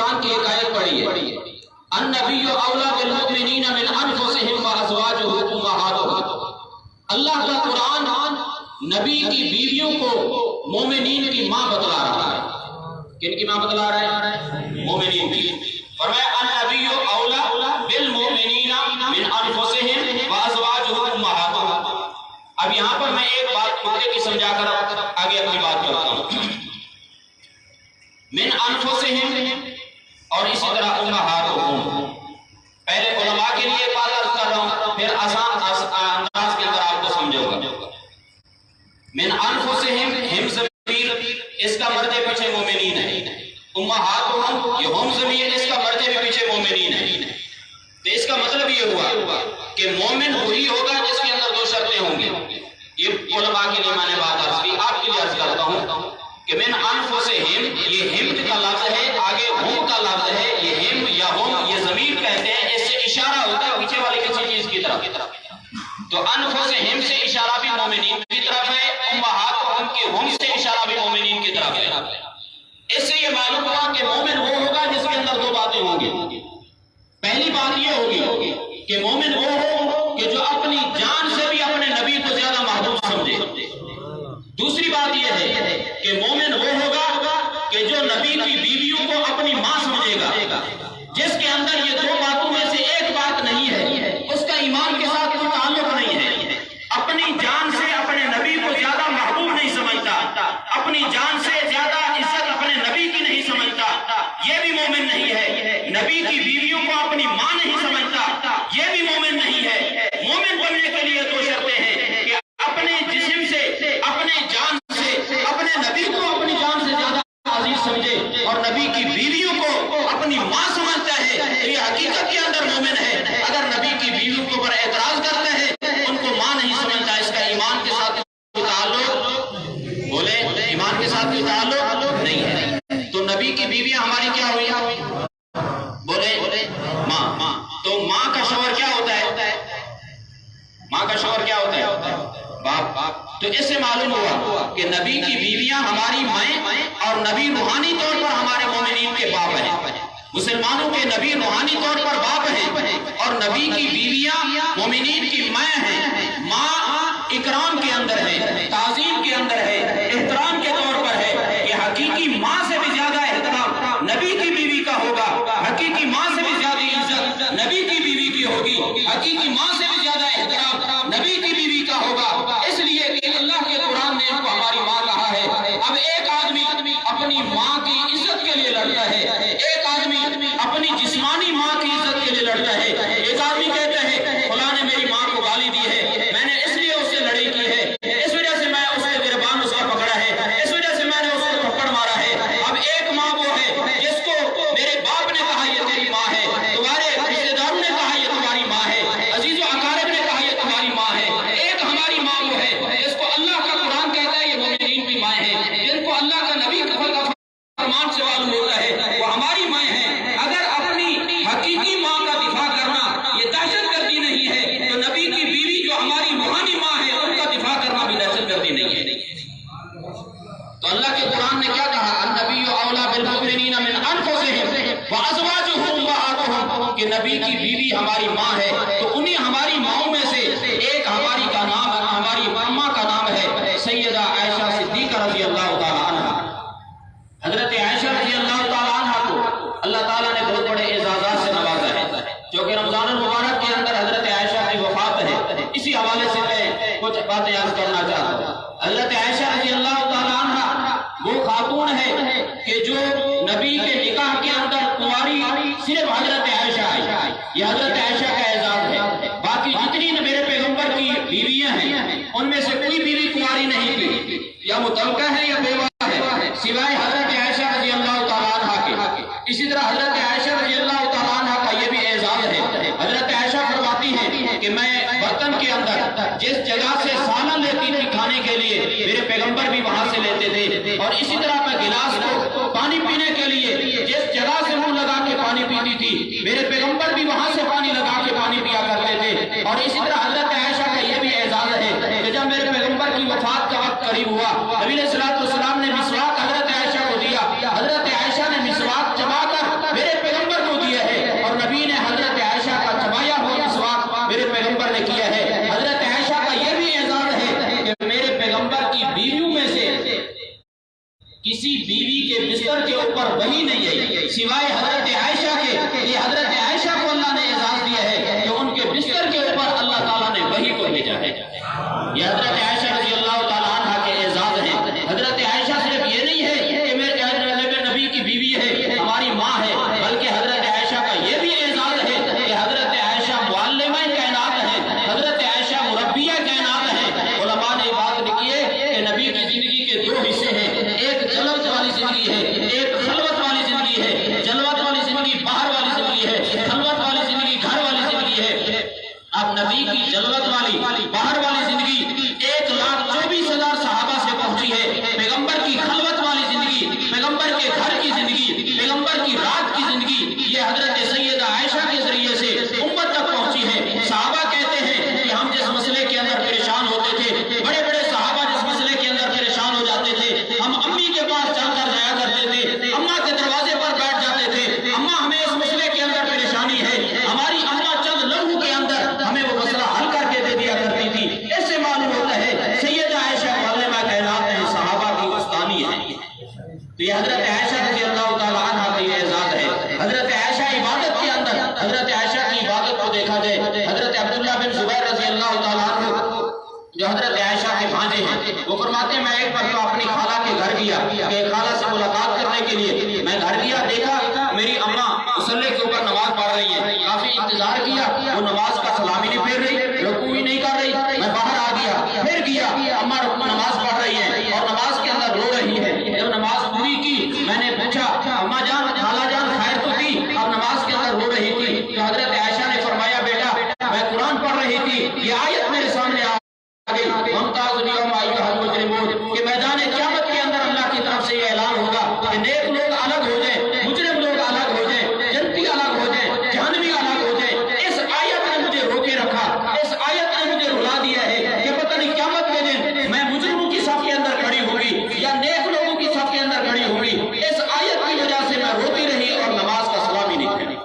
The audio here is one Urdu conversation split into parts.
قرآن کی ایک آیت پڑھی ہے، النبی اولا بالمؤمنین من انفسہم وازواجہ امہاتہم۔ اللہ کا قرآن نبی کی بیویوں کو مومنین کی ماں بتلا رہا ہے۔ کن کی ماں بتلا رہا ہے؟ مومنین کی۔ فرمایا النبی اولا بالمؤمنین من انفسہم وازواجہ امہاتہم۔ اب یہاں پر میں ایک بات مکے کی سمجھا کر آگے اپنی بات کرتا ہوں۔ من انفسہم اور اسی طرح امہاتہم، پہلے علماء کے لیے بات عرض کر رہا ہوں، پھر آسان انداز کے اندر آپ کو سمجھو گا۔ من انفسہم، ہم ضمیر اس کا مرد پیچھے مومنین ہے، امہاتہم یہ ہم ضمیر اس کا مرد بھی پیچھے مومنین ہے۔ تو اس کا مطلب یہ ہوا کہ مومن وہی ہوگا جس کے اندر دو شرطیں ہوں گی۔ یہ علماء کے لیے میں نے بات عرض کی، آپ کے لیے عرض کرتا ہوں کہ من انفسہم، یہ ہم کا لفظ ہے، آگے ہم کا لفظ ہے، یہ ہم یا ہم یہ ضمیر کہتے ہیں، اس سے اشارہ ہوتا ہے پیچھے والی کسی چیز کی طرف۔ تو انفسہم سے اشارہ بھی مومنین کی طرف ہے، امہاتہم کے ہم سے اشارہ بھی مومنین کی طرف ہے۔ اس سے یہ معلوم ہوا کہ مومن وہ ہوگا جس کے اندر دو باتیں ہوں گی۔ پہلی بات یہ ہوگی کہ مومن وہ ہو کہ جو اپنی جان سے بھی اپنے نبی کو زیادہ محبوب سمجھے۔ دوسری بات یہ ہے کہ مومن وہ ہوگا کہ جو نبی کی بیویوں کو اپنی ماں سمجھے گا۔ جس کے اندر یہ دو باتوں میں سے ایک بات نہیں ہے، اس کا ایمان کے ساتھ کوئی تعلق نہیں ہے۔ اپنی جان سے اپنے نبی کو زیادہ محبوب نہیں سمجھتا، اپنی جان سے زیادہ عزت اپنے نبی کی نہیں سمجھتا، یہ بھی مومن نہیں ہے۔ نبی کی بیویوں کو اپنی ماں نہیں سمجھتا، یہ بھی مومن نہیں ہے۔ مومن بننے کے لیے دو شرطیں ہیں کہ اپنے جسم سے، اپنے جان سے اپنے نبی کو اپنی جان سے زیادہ عزیز سمجھے اور نبی کی بیویوں کو اپنی ماں سمجھتا ہے، تو یہ حقیقت کے اندر مومن ہے۔ اگر نبی کی بیویوں کے اوپر اعتراض کرتا ہے، ان کو ماں نہیں سمجھتا، اس کا ایمان کے ساتھ کوئی تعلق، بولے ایمان کے ساتھ کوئی تعلق نہیں ہے۔ تو نبی کی بیویاں ہماری کیا ہوئی؟ بولے ماں۔ تو ماں کا شوہر کیا ہوتا ہے؟ ماں کا شوہر کیا ہوتا ہے؟ باپ۔ تو اس سے معلوم ہوا کہ نبی کی بیویاں ہماری مائیں اور نبی روحانی طور پر ہمارے مومنین کے باپ ہیں۔ مسلمانوں کے نبی روحانی طور پر باپ ہیں اور نبی کی بیویاں مومنین کی مائیں ہیں۔ ماں اکرام کے اندر ہے، تعظیم کے اندر ہے، احترام کے طور پر ہے۔ یہ حقیقی ماں سے بھی زیادہ احترام نبی کی بیوی کا ہوگا، حقیقی ماں سے بھی زیادہ عزت نبی کی بیوی کی ہوگی، حقیقی ماں سے بھی زیادہ احترام نبی کی بیوی کا ہوگا۔ اس لیے کہ اللہ کے قرآن نے ان کو ہماری ماں کہا ہے۔ اب ایک آدمی اپنی ماں کی عزت کے لیے لڑتا ہے، ایک آدمی اپنی جسمانی ماں کی عزت کے لیے لڑتا ہے۔ ایک آدمی کہتا ہے فلاں نے میری ماں کو گالی دی ہے، میں نے اس لیے اس سے لڑائی کی ہے، اس وجہ سے میں اس کے گربان اس کا پکڑا ہے، اس وجہ سے میں نے اس کو تھپڑ مارا ہے۔ اب ایک ماں وہ ہے جس کو میرے باپ نے کہا یہ تیری ماں ہے، تمہارے رشتے داروں نے کہا یہ تمہاری ماں ہے، عزیز و اقارب نے کہا یہ تمہاری ماں ہے۔ ایک ہماری ماں وہ ہے جس کو اللہ کا قرآن کہتا ہے یہ مومنین کی مائیں ہیں، جن کو اللہ کا نبی کا فرمان سے معلوم ہوتا ہے وہ ہماری مائیں ہیں۔ اگر اپنی حقیقی ماں کا دفاع کرنا یہ دہشت گردی نہیں ہے، تو نبی کی بیوی جو ہماری روحانی ماں ہے ان کا دفاع کرنا بھی دہشت گردی نہیں ہے۔ تو اللہ کے قرآن نے کیا کہا؟ النبی اولا بالمؤمنین من انفسہم وازواجہ امہاتہم، کہ نبی کی بیوی ہماری ماں ہے۔ تو انہی ہماری ماؤں میں سے ایک ہماری کا نام، ہماری اماں کا نام ہے سیدہ عائشہ صدیقہ رضی اللہ تعالی عنہ۔ حضرت عائشہ رضی اللہ تعالی عنہ کو اللہ تعالیٰ نے بہت بڑے اعزازات سے نوازا ہے، جو کہ رمضان المبارک کے اندر حضرت عائشہ کی وفات ہے۔ اسی حوالے سے میں کچھ باتیں عرض کرنا چاہتا ہوں۔ حضرت عائشہ رضی اللہ تعالی عنہ وہ خاتون ہے کہ جو نبی کے نکاح کے اندر کنواری صرف حضرت عائشہ ہے، یہ حضرت عائشہ کا اعزاز ہے۔ باقی جتنی میرے پیغمبر کی بیویاں ہیں ان میں سے کوئی بیوی کنواری نہیں تھی، یا مطلقہ ہے یا بیوہ ہے، سوائے حضرت عائشہ رضی اللہ تعالیٰ عنہ کے۔ اسی طرح حضرت عائشہ رضی اللہ تعالیٰ عنہ کا یہ بھی اعزاز ہے۔ حضرت عائشہ فرماتی ہیں کہ میں برتن کے اندر جس جگہ سے سالن لیتی تھی کھانے کے لیے، میرے پیغمبر بھی وہاں سے لیتے تھے، اور اسی طرح میں گلاس کو پانی پینے کے لیے جس جگہ سے منہ لگا کے پانی پیتی تھی، میرے پیغمبر بھی وہاں سے پانی لگا کے پانی پیا کرتے تھے۔ اور اسی طرح حضرت عائشہ کا یہ بھی اعزاز ہے کہ جب میرے پیغمبر کی وفات کا وقت قریب ہوا، نبی علیہ الصلوۃ والسلام نے مسواک حضرت عائشہ کو دیا، حضرت عائشہ نے مسواک چبا کر اوپر وحی نہیں ہے سوائے حضرت عائشہ کے. یہ حضرت عائشہ کو اللہ نے اعزاز دیا ہے کہ ان کے بستر کے اوپر اللہ تعالیٰ نے وحی کو بھیجا ہے. یہ حضرت عائشہ رضی اللہ تعالیٰ عنہ کے اعزاز ہیں. حضرت عائشہ صرف یہ نہیں ہے کہ میرے نبی کی بیوی ہے, ہماری ماں ہے, بلکہ حضرت عائشہ کا یہ بھی اعزاز ہے کہ حضرت عائشہ معلمہ کائنات ہیں, حضرت عائشہ مربیہ کائنات ہیں. علماء نے بات لکھی ہے کہ نبی کی زندگی کے دو حصے ہیں, ایک جلوت والی زندگی ہے, ایک خلوت والی زندگی ہے. جلوت والی زندگی باہر والی زندگی ہے, خلوت والی زندگی گھر والی زندگی ہے. اب نبی کی جلوت والی باہر والی زندگی 1,24,000 صحابہ سے پہنچی ہے. پیغمبر کی خلوت والی زندگی, پیغمبر کے گھر کی زندگی, پیغمبر کی رات کی زندگی, یہ حضرت سیدہ عائشہ کے ذریعے سے امت تک پہنچی ہے. صحابہ کہتے ہیں کہ ہم جس مسئلے کے اندر پریشان ہوتے تھے, بڑے بڑے صحابہ جس مسئلے کے اندر پریشان ہو جاتے تھے, ہم امی کے پاس چل کر جایا کرتے تھے, اماں کے دروازے پر بیٹھ جاتے تھے, اماں ہمیں اس مسئلے کے اندر پریشانی ہے, ہماری اماں چند لمحوں کے اندر ہمیں وہ مسئلہ حل کر کے دے دیا کرتی تھی. اس سے معلوم ہوتا ہے سیدہ عائشہ معلمہ کائنات ہیں, صحابہ کی استانی ہے. تو یہ حضرت عائشہ رضی اللہ تعالیٰ عنہ کا یہ اعزاز ہے. حضرت عائشہ عبادت کے اندر, حضرت عائشہ کی عبادت کو دیکھا جائے, حضرت عبداللہ بن زبیر رضی اللہ تعالیٰ عنہ جو حضرت عائشہ کے بھانجے ہیں, وہ فرماتے ہیں میں ایک مرتبہ اپنی خالہ کے گھر گیا کہ خالہ سے ملاقات کرنے کے لیے. میں گھر گیا, دیکھا میری اماں مصلے کے اوپر نماز پڑھ رہی ہے. کافی انتظار کیا, وہ نماز کا سلام ہی نہیں پھیر رہی, رکوع ہی نہیں کر رہی. میں باہر آ گیا, پھر گیا, اماں نماز پڑھ رہی ہے اور نماز کے اندر رو رہی ہے. جب نماز پوری کی میں نے پوچھا اماں جان, خالہ جان خیر تو تھی, اب نماز کے اندر رو رہی تھی. تو حضرت عائشہ نے فرمایا بیٹا میں قرآن پڑھ رہی تھی, یہ آیت میرے سامنے آ گئی ممتاز اليوم ایھا المجرمون کہ میدان قیامت کے اندر اللہ کی طرف سے یہ اعلان ہوگا کہ نیک لوگ الگ ہو جائیں, مجرم لوگ الگ ہو جائیں, جنتی الگ ہو جائیں, جہنمی الگ ہو جائیں. اس آیت نے مجھے روکے رکھا, اس آیت نے مجھے رلا دیا ہے کہ پتہ نہیں قیامت کے دن میں مجرموں کی صف کے اندر کھڑی ہوگی یا نیک لوگوں کی صف کے اندر کھڑی ہوگی. اس آیت کی وجہ سے میں روتی رہی اور نماز کا سلام ہی نہیں پھیری.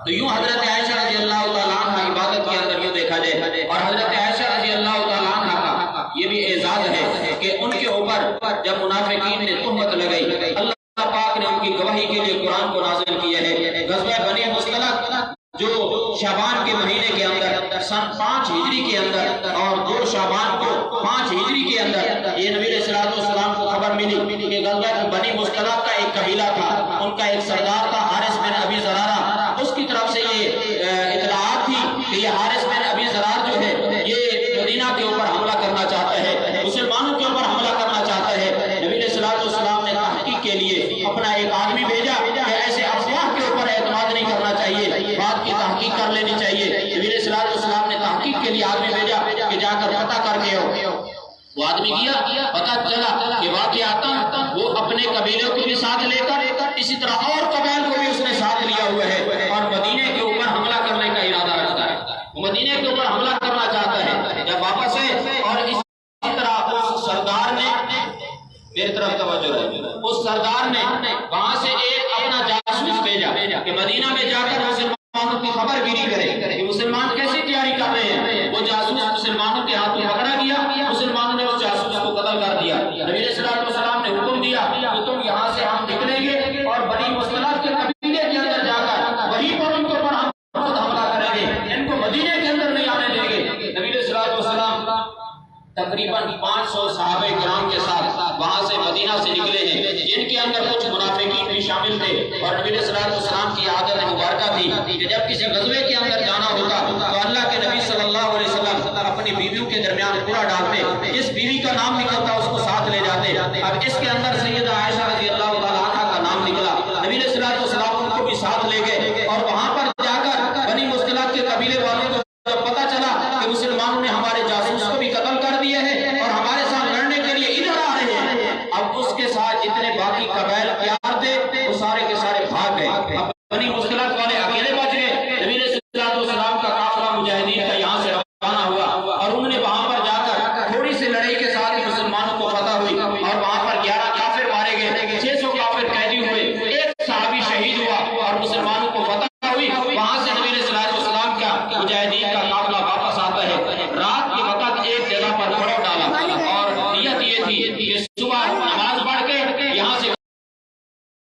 تو یوں حضرت عائشہ رضی اللہ تعالیٰ عنہ عبادت کے اندر یوں دیکھا جائے. اور حضرت عائشہ رضی اللہ تعالیٰ عنہ کا یہ بھی اعزاز ہے کہ ان کے اوپر جب منافقین نے تہمت لگائی, اللہ پاک نے ان کی گواہی کے لیے قرآن کو نازل کیا ہے. غزوہ بنی مصطلق جو شعبان کے مہینے کے اندر سن 5 ہجری کے اندر اور 2 شعبان کو 5 ہجری کے اندر یہ نبی علیہ السلام کو خبر ملی کہ غزوہ بنی مصطلق کا ایک قبیلہ تھا, ان کا ایک سردار تھا حارث بن ابی زرارہ. اس کی طرف سے یہ اطلاعات تھی کہ یہ حارث بن ابی زرار جو ہے یہ مدینہ کے اوپر حملہ کرنا چاہتا ہے, مسلمانوں کے اوپر حملہ کرنا چاہتا ہے. نبی علیہ السلام نے تحقیق کے لیے اپنا ایک آدمی بھیجا کہ ایسے افواہ کے اوپر اعتماد نہیں کرنا چاہیے, بات کی تحقیق کر لینی چاہیے. نبی علیہ السلام نے تحقیق کے لیے آدمی بھیجا کہ جا کر پتہ کر کے ہو. وہ آدمی گیا, پتہ چلا کہ واقعات وہ اپنے قبیلے کو بھی ساتھ لے کر اسی طرح اور قبائل کو بھی اس نے ساتھ لیا ہوا ہے اور مدینے کے اوپر حملہ کرنے کا ارادہ رکھتا ہے. مدینے کے اوپر حملہ کرنا چاہتا ہے. جب واپس ہے اور اسی طرح اس سردار نے, میری طرف توجہ ہے, اس سردار نے وہاں سے ایک اپنا جاسوس بھیجا کہ مدینہ میں جا کر مسلمانوں کی خبر گیری کرے کہ مسلمان کیسی تیاری کر رہے ہیں. وہ جاسوس مسلمانوں کے ہاتھوں پکڑا گیا, مسلمانوں نے اس جاسوس کو قتل کر دیا. نبی علیہ السلام نے حکم دیا کہ تم یہاں سے ہم نکلیں گے اور بنی مصطلق کے قبیلے کے اندر جا کر وہیں پر ان کے اوپر ہم خود حملہ کریں گے, ان کو مدینے کے اندر نہیں آنے دیں گے. نبی علیہ السلام تقریباً 500 صحابہ کرام کے ساتھ وہاں سے مدینہ سے نکلے ہیں, جن کے اندر کچھ منافقین بھی شامل تھے. اور نبی علیہ السلام کی عادت مبارکہ تھی کہ جب کسی غزوے کے اندر جانا ہوتا تو اللہ کے نبی صلی اللہ علیہ وسلم اپنی بیویوں کے درمیان پورا ڈالتے, جس بیوی کا نام نکلتا اس کو ساتھ لے جاتے. اب اس کے اندر سیدہ عائشہ رضی اللہ تعالیٰ عنہ کا نام نکلا. نبی علیہ السلام ان کو بھی ساتھ لے گئے اور وہاں پر جا کر بنی مصطلق کے قبیلے والوں کو جب پتہ چلا کہ مسلمانوں نے ہمارے جاسوس کو بھی قتل کر دیا ہے اور ہمارے ساتھ لڑنے کے لیے ادھر آ رہے ہیں, اب اس کے ساتھ جتنے باقی قبائل پیار تھے وہ سارے کے سارے بھاگ گئے. اب بنی مصطلق والے اکیلے بچ گئے. نبی علیہ السلام کا قافلہ مجاہدین کا یہاں سے روانہ ہوا اور انہوں نے وہاں پر جا کر تھوڑی سی لڑائی کے ساتھ مسلمانوں کو فتح ہوئی اور وہاں پر 11 کافر مارے گئے, 600 کافر قیدی ہوئے, ایک صحابی شہید ہوا اور مسلمانوں کو فتح ہوئی. وہاں سے نبی علیہ السلام کا مجاہدین کا قافلہ واپس آتا ہے. رات کے وقت ایک جگہ پر پڑاؤ ڈالا اور نیت یہ تھی کہ صبح